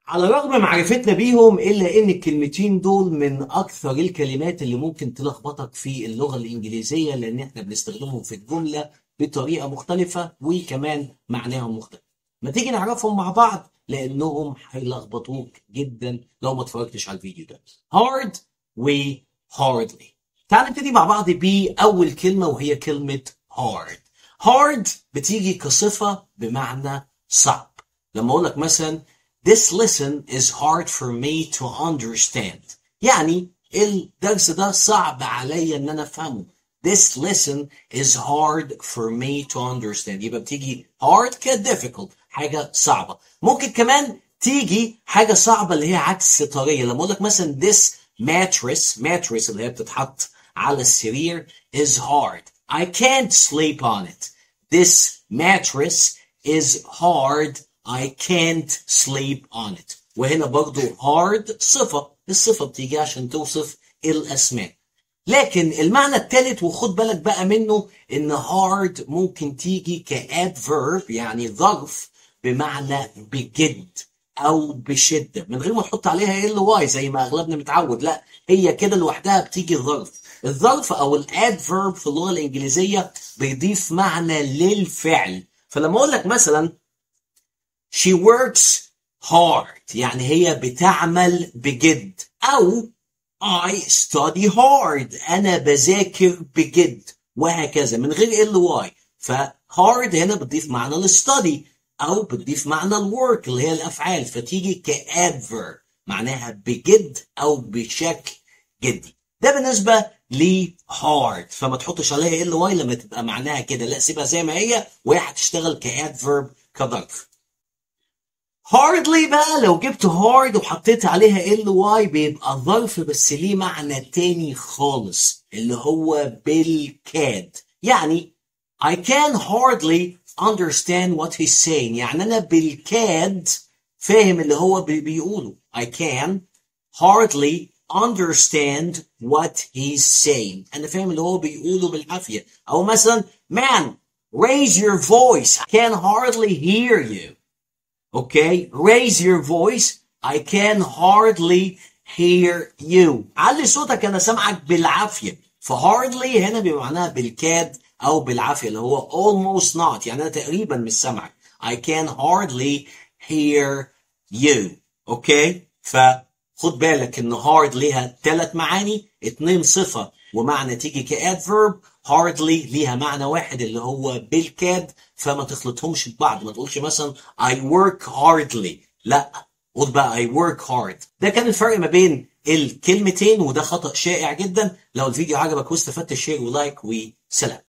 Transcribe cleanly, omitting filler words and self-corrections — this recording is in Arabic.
على رغم معرفتنا بيهم إلا إن الكلمتين دول من أكثر الكلمات اللي ممكن تلخبطك في اللغة الإنجليزية، لأن إحنا بنستخدمهم في الجملة بطريقة مختلفة وكمان معناهم مختلف. ما تيجي نعرفهم مع بعض لأنهم هيلخبطوك جدا لو ما اتفرجتش على الفيديو ده. hard و hardly. تعال نبتدي مع بعض بأول كلمة وهي كلمة hard. hard بتيجي كصفة بمعنى صعب. لما أقول لك مثلا This lesson is hard for me to understand. يعني الدرس ده صعب عليا ان انا افهمه. This lesson is hard for me to understand. يبقى بتيجي hard difficult، حاجة صعبة. ممكن كمان تيجي حاجة صعبة اللي هي عكس طرية. لما اقول لك مثلا this mattress اللي هي بتتحط على السرير is hard. I can't sleep on it. This mattress is hard. I can't sleep on it. وهنا برضو hard صفة. الصفة بتيجي عشان توصف الأسماء. لكن المعنى الثالث وخد بالك بقى منه إن hard ممكن تيجي كadverb، يعني ظرف بمعنى بجد أو بشدة من غير ما تحط عليها ly زي ما أغلبنا متعود. لا، هي كده لوحدها بتيجي ظرف. الظرف أو الادverb في اللغة الإنجليزية بيضيف معنى للفعل. فلما أقول لك مثلا She works hard، يعني هي بتعمل بجد. أو I study hard، أنا بذاكر بجد، وهكذا من غير ly. فhard هنا بتضيف معنى الستادي أو بتضيف معنى الwork اللي هي الأفعال، فتيجي كadverb معناها بجد أو بشكل جدي. ده بالنسبة ل hard. فما تحطش عليها ly لما تبقى معناها كده، لا سيبها زي ما هي وهي هتشتغل كadverb كظرف. hardly بقى لو جبت hard وحطيت عليها ly بيبقى ظرف بس ليه معنى تاني خالص اللي هو بالكاد. يعني I can hardly understand what he's saying، يعني أنا بالكاد فاهم اللي هو بيقوله. I can hardly understand what he's saying، أنا فاهم اللي هو بيقوله بالعافية. أو مثلا man raise your voice I can hardly hear you. Okay, raise your voice. I can hardly hear you. علي صوتك أنا سامعك بالعافية. فhardly هنا بيبقى معناها بالكاد أو بالعافية اللي هو almost not، يعني أنا تقريبا مش سامعك. I can hardly hear you. Okay, فخد بالك إن hard ليها 3 معاني، 2 صفة ومعنى تيجي كadverb. hardly ليها معنى واحد اللي هو بالكاد، فما تخلطهمش ببعض. ما تقولش مثلا I work hardly، لا، قول بقى I work hard. ده كان الفرق ما بين الكلمتين، وده خطأ شائع جدا. لو الفيديو عجبك واستفدت شير ولايك وسلام.